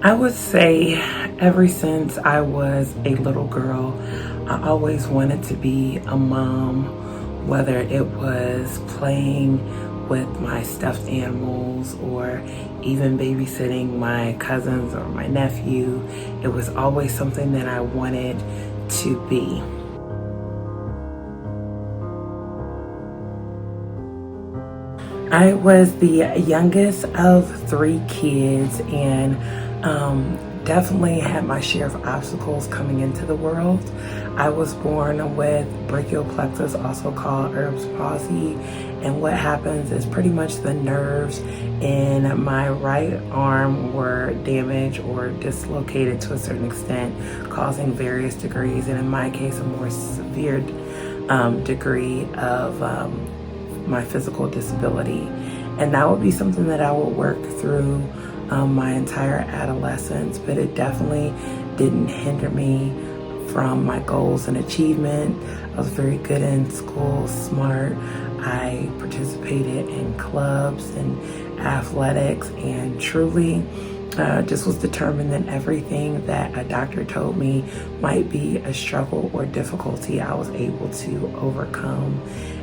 I would say ever since I was a little girl, I always wanted to be a mom, whether it was playing with my stuffed animals or even babysitting my cousins or my nephew. It was always something that I wanted to be. I was the youngest of 3 kids and definitely had my share of obstacles coming into the world. I was born with brachial plexus, also called Erb's palsy, and what happens is pretty much the nerves in my right arm were damaged or dislocated to a certain extent, causing various degrees, and in my case a more severe degree of my physical disability. And that would be something that I would work through my entire adolescence, but it definitely didn't hinder me from my goals and achievement. I was very good in school, smart. I participated in clubs and athletics, and truly just was determined that everything that a doctor told me might be a struggle or difficulty, I was able to overcome.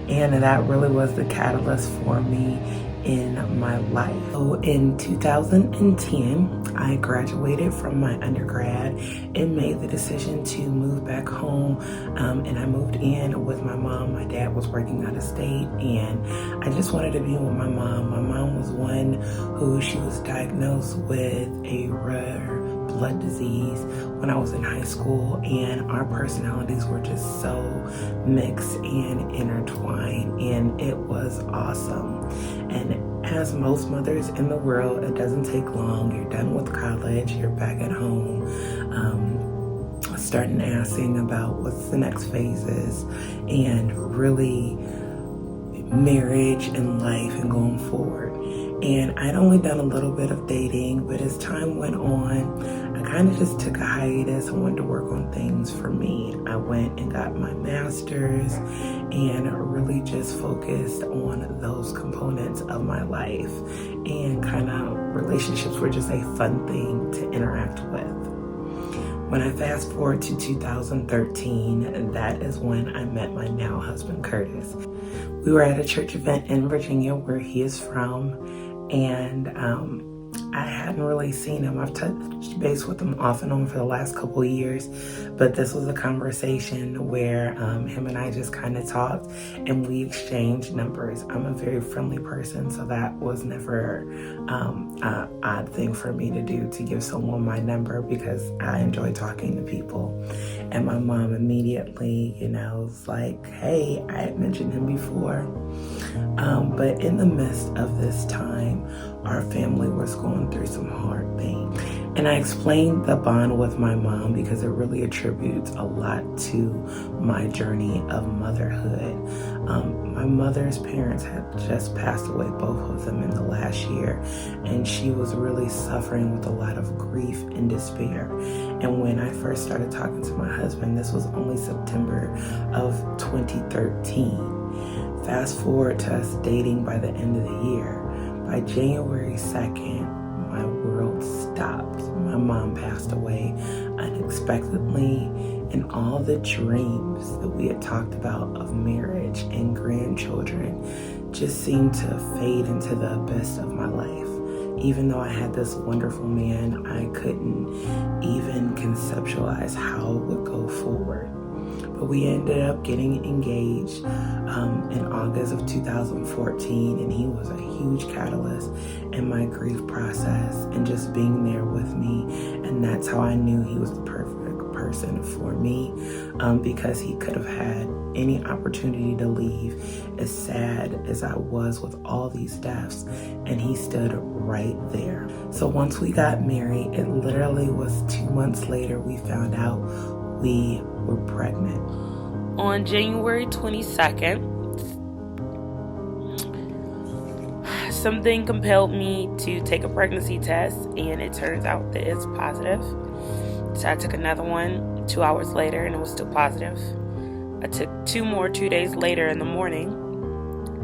And that really was the catalyst for me in my life. So in 2010, I graduated from my undergrad and made the decision to move back home. And I moved in with my mom. My dad was working out of state, and I just wanted to be with my mom. My mom was one who she was diagnosed with a rare blood disease when I was in high school, and our personalities were just so mixed and intertwined, and it was awesome. And as most mothers in the world, it doesn't take long. You're done with college, you're back at home, starting asking about what's the next phases, and really marriage and life and going forward. And I'd only done a little bit of dating, but as time went on, I kind of just took a hiatus. I wanted to work on things for me. I went and got my master's and really just focused on those components of my life. And kind of relationships were just a fun thing to interact with. When I fast forward to 2013, that is when I met my now husband, Curtis. We were at a church event in Virginia where he is from, and I hadn't really seen him. I've touched base with him off and on for the last couple of years, but this was a conversation where him and I just kind of talked and we exchanged numbers. I'm a very friendly person, so that was never an odd thing for me to do, to give someone my number, because I enjoy talking to people. And my mom immediately, was like, hey, I had mentioned him before. But in the midst of this time, our family was going through some hard things. And I explained the bond with my mom because it really attributes a lot to my journey of motherhood. My mother's parents had just passed away, both of them in the last year, and she was really suffering with a lot of grief and despair. And when I first started talking to my husband, this was only September of 2013. Fast forward to us dating by the end of the year. By January 2nd, my world stopped. My mom passed away unexpectedly, and all the dreams that we had talked about of marriage and grandchildren just seemed to fade into the abyss of my life. Even though I had this wonderful man, I couldn't even conceptualize how it would go forward. But we ended up getting engaged in August of 2014, and he was a huge catalyst in my grief process and just being there with me. And that's how I knew he was the perfect person for me, because he could have had any opportunity to leave, as sad as I was with all these deaths, and he stood right there. So once we got married, it literally was 2 months later we found out we were pregnant. On January 22nd, something compelled me to take a pregnancy test, and it turns out that it's positive. So I took another one 2 hours later, and it was still positive. I took 2 more 2 days later in the morning,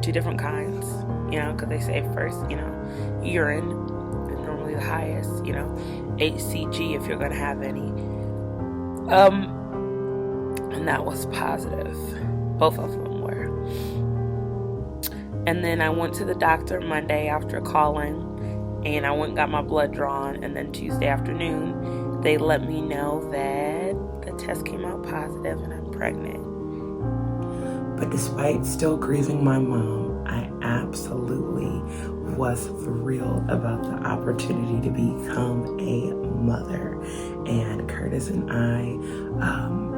2 different kinds, because they say first, urine is normally the highest, HCG if you're going to have any. And that was positive. Both of them were. And then I went to the doctor Monday after calling, and I went and got my blood drawn. And then Tuesday afternoon, they let me know that the test came out positive and I'm pregnant. But despite still grieving my mom, I absolutely was thrilled about the opportunity to become a mother. And Curtis and I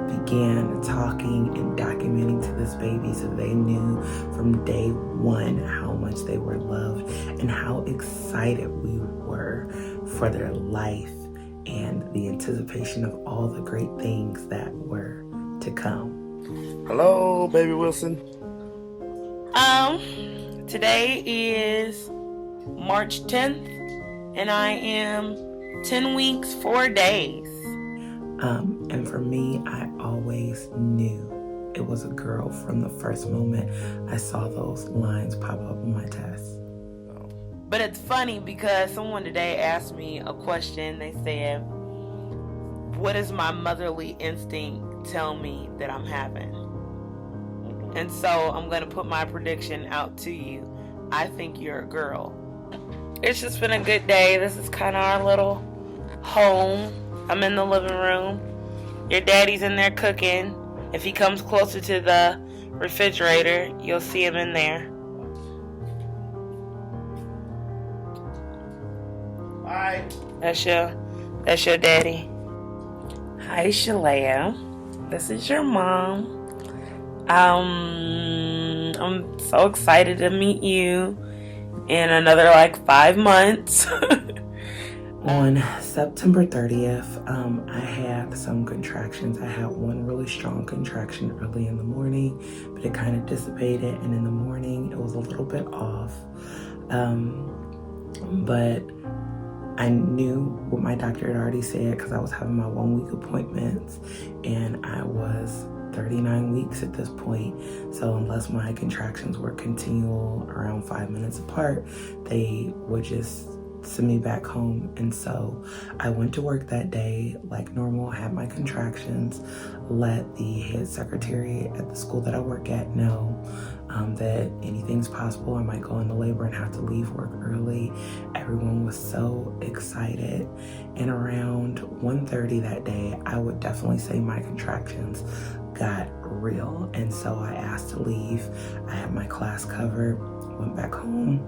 began talking and documenting to this baby so they knew from day one how much they were loved and how excited we were for their life and the anticipation of all the great things that were to come. Hello, baby Wilson. Today is March 10th, and I am 10 weeks, 4 days. And for me, I always knew it was a girl from the first moment I saw those lines pop up on my test. But it's funny because someone today asked me a question. They said, what does my motherly instinct tell me that I'm having? And so I'm going to put my prediction out to you. I think you're a girl. It's just been a good day. This is kind of our little home. I'm in the living room. Your daddy's in there cooking. If he comes closer to the refrigerator, you'll see him in there. Hi. That's your daddy. Hi, Shalea. This is your mom. I'm so excited to meet you in another 5 months. On September 30th, I had some contractions. I had one really strong contraction early in the morning, but it kind of dissipated, and in the morning it was a little bit off. But I knew what my doctor had already said because I was having my 1 week appointments, and I was 39 weeks at this point. So unless my contractions were continual around 5 minutes apart, they would just send me back home. And so I went to work that day like normal, had my contractions, let the head secretary at the school that I work at know that anything's possible. I might go into labor and have to leave work early. Everyone was so excited. And around 1:30 that day, I would definitely say my contractions got real. And so I asked to leave. I had my class covered, went back home,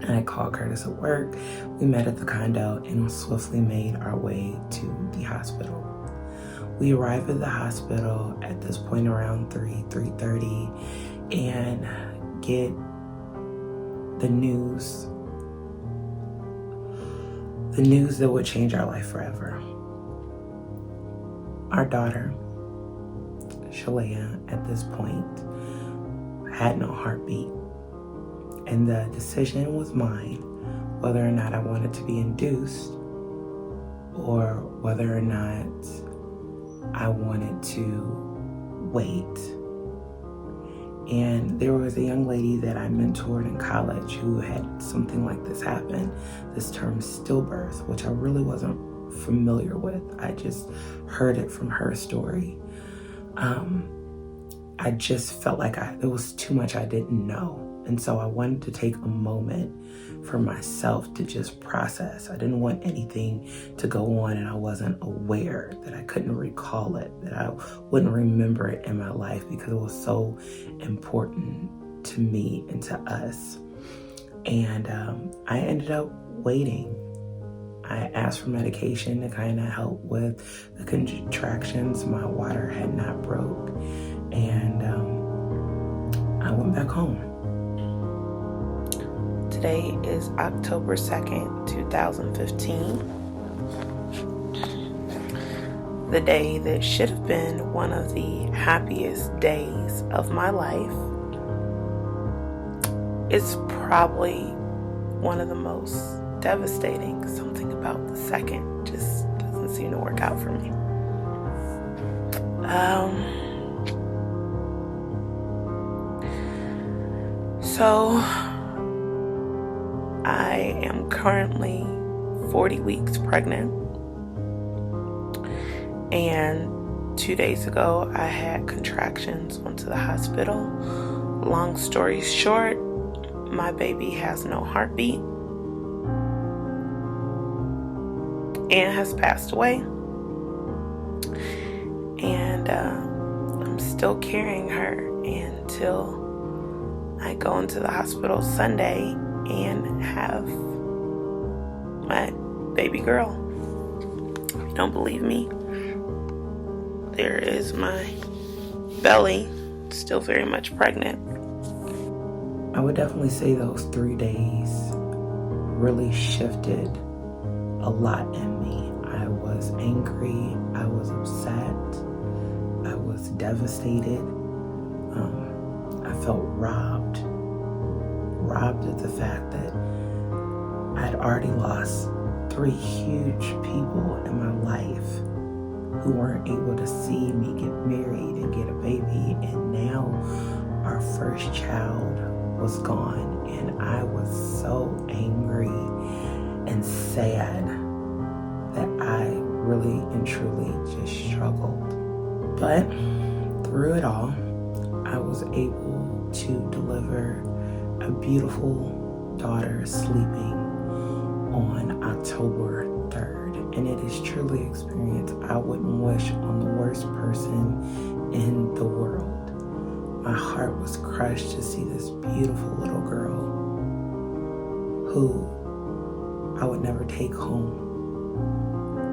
and I called Curtis at work. We met at the condo and swiftly made our way to the hospital. We arrived at the hospital at this point around 3:30 and get the news that would change our life forever. Our daughter, Shalea, at this point had no heartbeat, and the decision was mine whether or not I wanted to be induced or whether or not I wanted to wait. And there was a young lady that I mentored in college who had something like this happen, this term stillbirth, which I really wasn't familiar with. I just heard it from her story. I just felt like there was too much I didn't know. And so I wanted to take a moment for myself to just process. I didn't want anything to go on and I wasn't aware, that I couldn't recall it, that I wouldn't remember it in my life because it was so important to me and to us. And I ended up waiting. I asked for medication to kind of help with the contractions. My water had not broke, and I went back home. Today is October 2nd, 2015. The day that should have been one of the happiest days of my life is probably one of the most devastating. Something about the second just doesn't seem to work out for me. So I am currently 40 weeks pregnant. And 2 days ago, I had contractions, went to the hospital. Long story short, my baby has no heartbeat and has passed away. And I'm still carrying her until I go into the hospital Sunday and have my baby girl. If you don't believe me, there is my belly, still very much pregnant. I would definitely say those 3 days really shifted a lot in me. I was angry, I was upset, I was devastated. I felt robbed of the fact that I'd already lost 3 huge people in my life who weren't able to see me get married and get a baby, and now our first child was gone, and I was so angry and sad that I really and truly just struggled. But through it all, I was able to deliver a beautiful daughter sleeping on October 3rd. And it is truly an experience I wouldn't wish on the worst person in the world. My heart was crushed to see this beautiful little girl who I would never take home.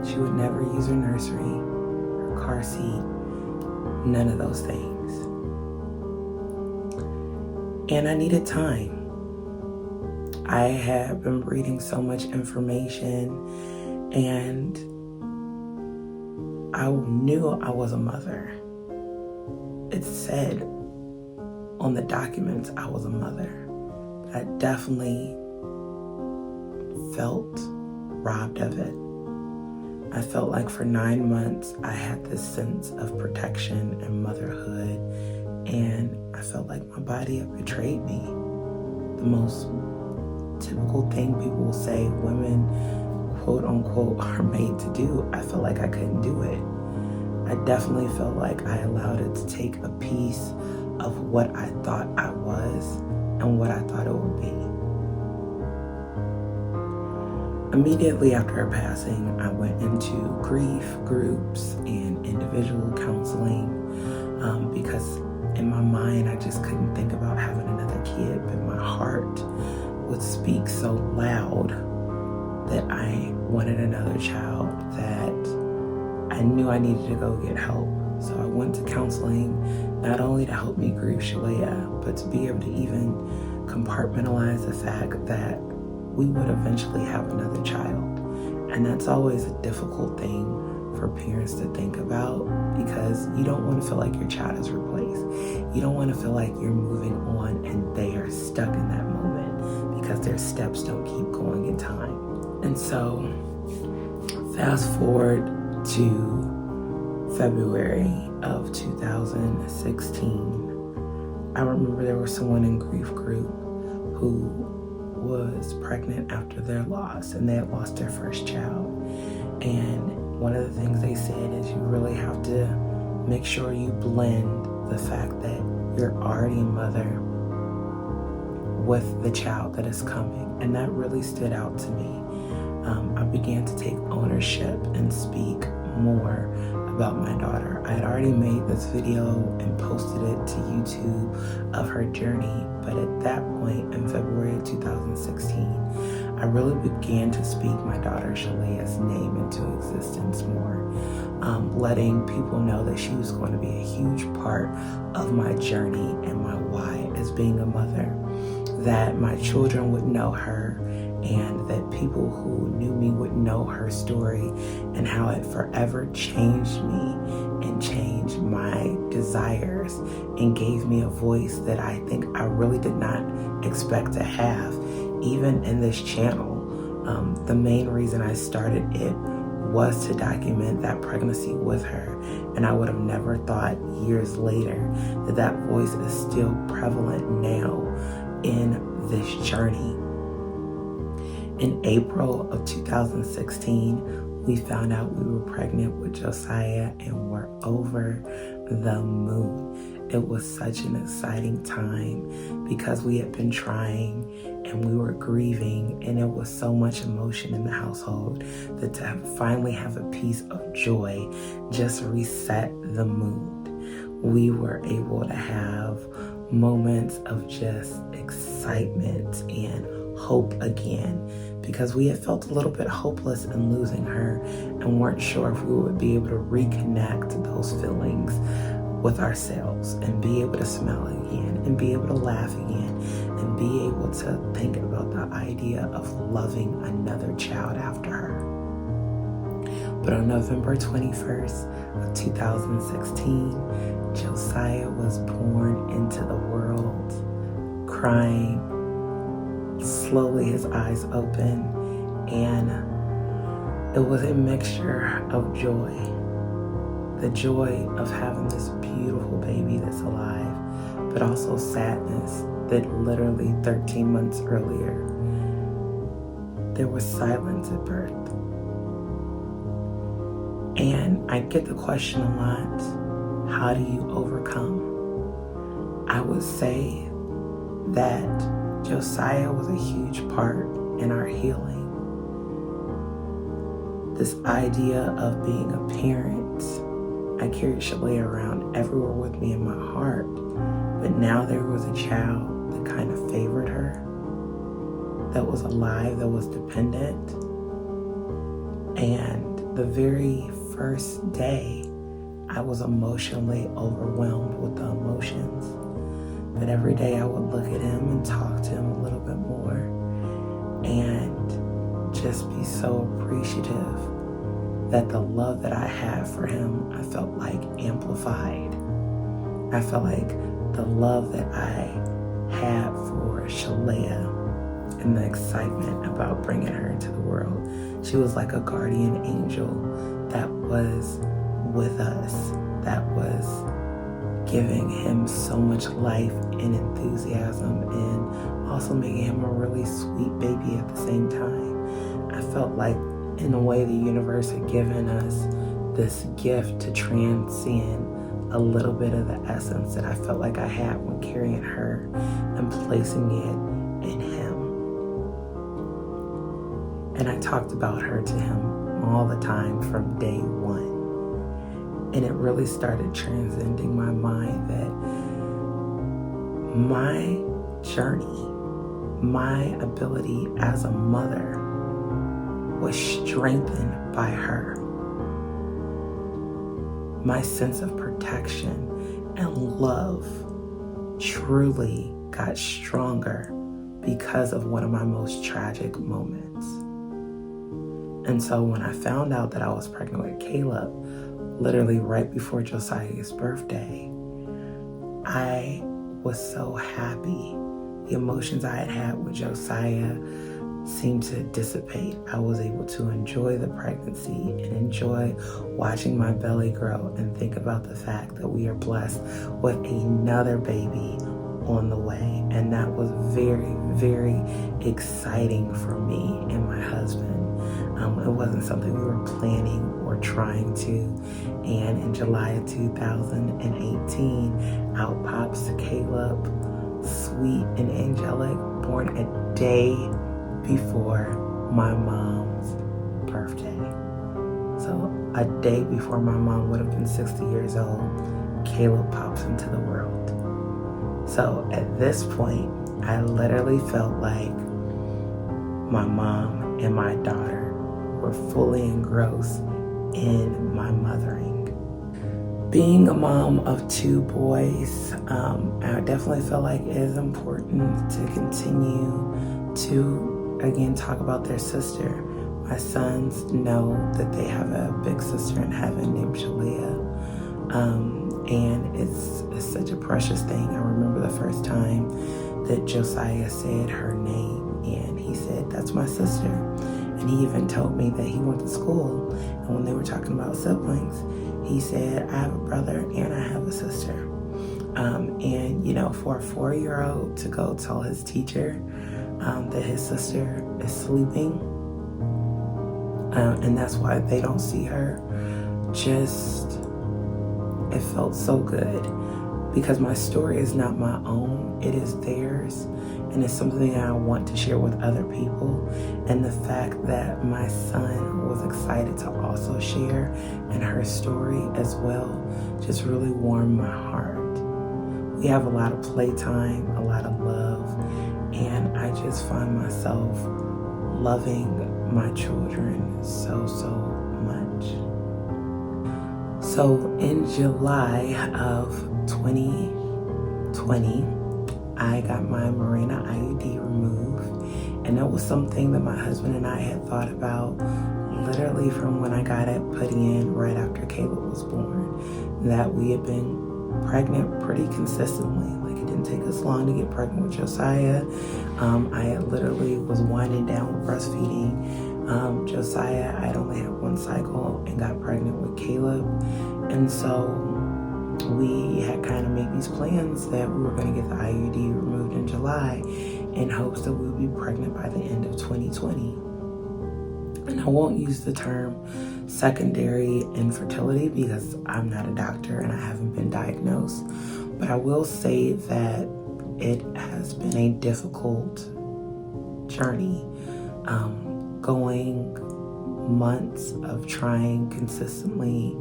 She would never use her nursery, her car seat, none of those things. And I needed time. I had been reading so much information, and I knew I was a mother. It said on the documents I was a mother. I definitely felt robbed of it. I felt like for 9 months I had this sense of protection and motherhood, and I felt like my body had betrayed me. The most typical thing people will say women, quote unquote, are made to do, I felt like I couldn't do it. I definitely felt like I allowed it to take a piece of what I thought I was and what I thought it would be. Immediately after her passing, I went into grief groups and individual counseling because in my mind, I just couldn't think about having another kid, but my heart would speak so loud that I wanted another child, that I knew I needed to go get help. So I went to counseling, not only to help me grieve Shalea, but to be able to even compartmentalize the fact that we would eventually have another child. And that's always a difficult thing for parents to think about, because you don't want to feel like your child is replaced. You don't want to feel like you're moving on and they are stuck in that moment because their steps don't keep going in time. And so fast forward to February of 2016, I remember there was someone in grief group who was pregnant after their loss, and they had lost their first child. And one of the things they said is you really have to make sure you blend the fact that you're already a mother with the child that is coming. And that really stood out to me. I began to take ownership and speak more about my daughter. I had already made this video and posted it to YouTube of her journey, but at that point in February of 2016, I really began to speak my daughter Shalea's name into existence more, letting people know that she was going to be a huge part of my journey and my why as being a mother, that my children would know her, and that people who knew me would know her story and how it forever changed me and changed my desires and gave me a voice that I think I really did not expect to have, even in this channel. The main reason I started it was to document that pregnancy with her, and I would have never thought years later that that voice is still prevalent now in this journey. In April of 2016, we found out we were pregnant with Josiah and were over the moon. It was such an exciting time because we had been trying and we were grieving, and it was so much emotion in the household that to finally have a piece of joy just reset the mood. We were able to have moments of just excitement and hope again, because we had felt a little bit hopeless in losing her and weren't sure if we would be able to reconnect those feelings with ourselves and be able to smile again and be able to laugh again and be able to think about the idea of loving another child after her. But on November 21st of 2016, Josiah was born into the world, crying. Slowly his eyes opened, and it was a mixture of joy. The joy of having this beautiful baby that's alive, but also sadness that literally 13 months earlier, there was silence at birth. And I get the question a lot, how do you overcome? I would say that Josiah was a huge part in our healing. This idea of being a parent, I carried Shalea around everywhere with me in my heart, but now there was a child that kind of favored her, that was alive, that was dependent. And the very first day, I was emotionally overwhelmed with the emotions. But every day I would look at him and talk to him a little bit more and just be so appreciative that the love that I had for him, I felt like amplified. I felt like the love that I had for Shalea and the excitement about bringing her into the world. She was like a guardian angel that was with us, that was giving him so much life and enthusiasm and also making him a really sweet baby at the same time. I felt like in a way the universe had given us this gift to transcend a little bit of the essence that I felt like I had when carrying her and placing it in him. And I talked about her to him all the time from day one. And it really started transcending my mind that my journey, my ability as a mother was strengthened by her. My sense of protection and love truly got stronger because of one of my most tragic moments. And so when I found out that I was pregnant with Caleb, literally right before Josiah's birthday, I was so happy. The emotions I had had with Josiah seemed to dissipate. I was able to enjoy the pregnancy and enjoy watching my belly grow and think about the fact that we are blessed with another baby on the way. And that was very, very exciting for me and my husband. It wasn't something we were planning or trying to. And in July of 2018, out pops Caleb, sweet and angelic, born a day before my mom's birthday. So a day before my mom would have been 60 years old, Caleb pops into the world. So at this point, I literally felt like my mom and my daughter were fully engrossed in my mothering. Being a mom of two boys, I definitely feel like it is important to continue to, again, talk about their sister. My sons know that they have a big sister in heaven named Shalea. And it's such a precious thing. I remember the first time that Josiah said her name, and he said, "That's my sister." And he even told me that he went to school, and when they were talking about siblings, he said, "I have a brother and I have a sister." And you know, for a 4-year-old to go tell his teacher that his sister is sleeping, and that's why they don't see her. Just, it felt so good because my story is not my own, it is theirs, and it's something that I want to share with other people. And the fact that my son was excited to also share in her story as well just really warmed my heart. We have a lot of playtime, a lot of love, and I just find myself loving my children so much. So in July of 2020, I got my Mirena IUD removed, and that was something that my husband and I had thought about literally from when I got it put in right after Caleb was born, that we had been pregnant pretty consistently. Like, it didn't take us long to get pregnant with Josiah. I literally was winding down with breastfeeding Josiah. I'd only had one cycle and got pregnant with Caleb. And so we had kind of made these plans that we were going to get the IUD removed in July in hopes that we would be pregnant by the end of 2020. And I won't use the term secondary infertility because I'm not a doctor and I haven't been diagnosed, but I will say that it has been a difficult journey. Going months of trying consistently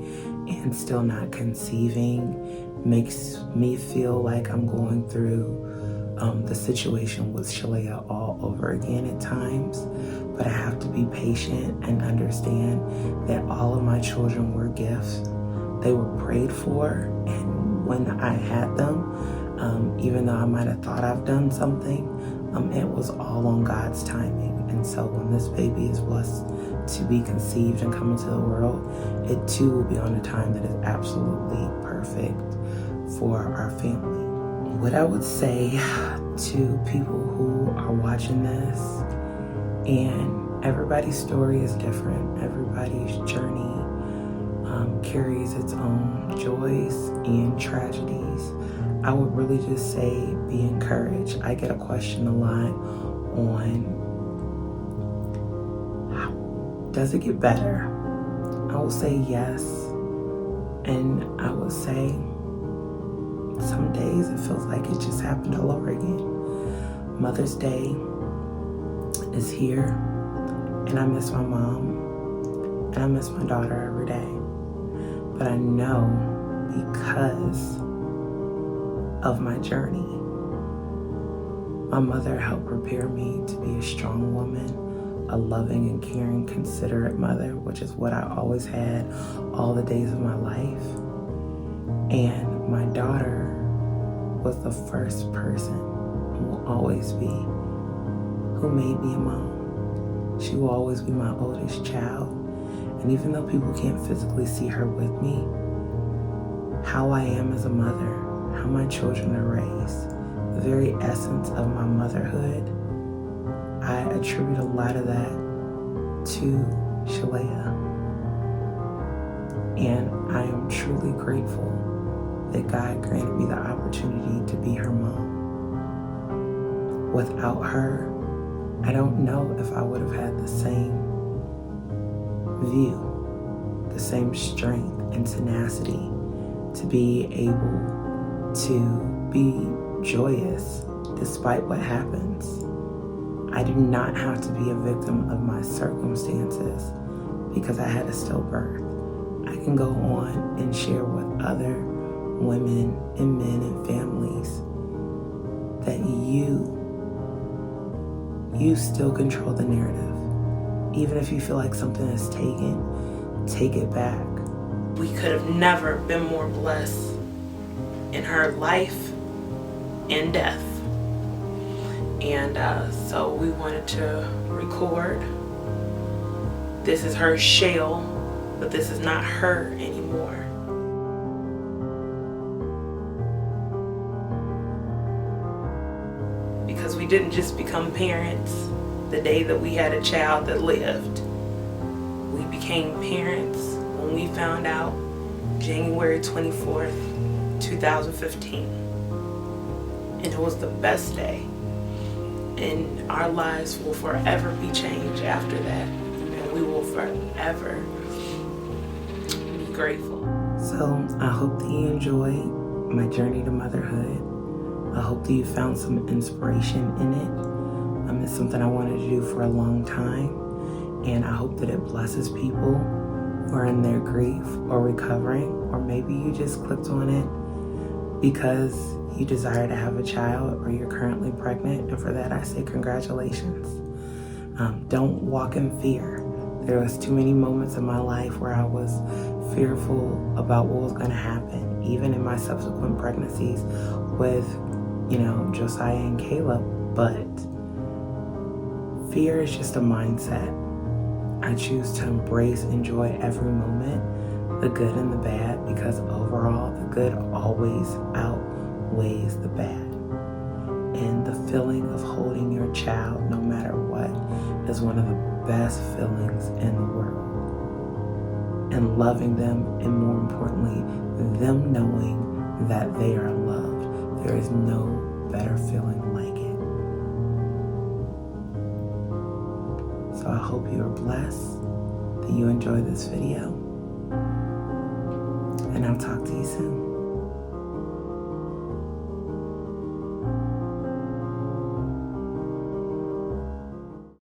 and still not conceiving makes me feel like I'm going through the situation with Shalea all over again at times. But I have to be patient and understand that all of my children were gifts. They were prayed for, and when I had them, even though I might have thought I've done something, it was all on God's timing. And so when this baby is blessed to be conceived and come into the world, it too will be on a time that is absolutely perfect for our family. What I would say to people who are watching this, and everybody's story is different, everybody's journey carries its own joys and tragedies, I would really just say be encouraged. I get a question a lot on, does it get better? I will say yes, and I would say some days it feels like it just happened all over again. Mother's Day is here, and I miss my mom, and I miss my daughter every day. But I know because of my journey, my mother helped prepare me to be a strong woman, a loving and caring, considerate mother, which is what I always had all the days of my life. And my daughter was the first person, and will always be, who made me a mom. She will always be my oldest child. And even though people can't physically see her with me, how I am as a mother, how my children are raised, the very essence of my motherhood, I attribute a lot of that to Shalea. And I am truly grateful that God granted me the opportunity to be her mom. Without her, I don't know if I would have had the same view, the same strength and tenacity to be able to be joyous despite what happens. I do not have to be a victim of my circumstances because I had a stillbirth. I can go on and share with other women and men and families that you still control the narrative. Even if you feel like something is taken, take it back. We could have never been more blessed in her life and death. And so we wanted to record. This is her shell, but this is not her anymore. Because we didn't just become parents the day that we had a child that lived. We became parents when we found out January 24th, 2015. And it was the best day. And our lives will forever be changed after that. we will forever be grateful. So I hope that you enjoy my journey to motherhood. I hope that you found some inspiration in it. It's something I wanted to do for a long time, and I hope that it blesses people who are in their grief or recovering, or maybe you just clicked on it because you desire to have a child or you're currently pregnant, and for that I say congratulations. Don't walk in fear. There was too many moments in my life where I was fearful about what was going to happen, even in my subsequent pregnancies with, Josiah and Caleb, but fear is just a mindset. I choose to embrace, enjoy every moment, the good and the bad, because overall the good always outweighs the bad. And the feeling of holding your child, no matter what, is one of the best feelings in the world. And loving them, and more importantly, them knowing that they are loved. There is no better feeling like it. So I hope you are blessed, that you enjoy this video, and I'll talk to you soon.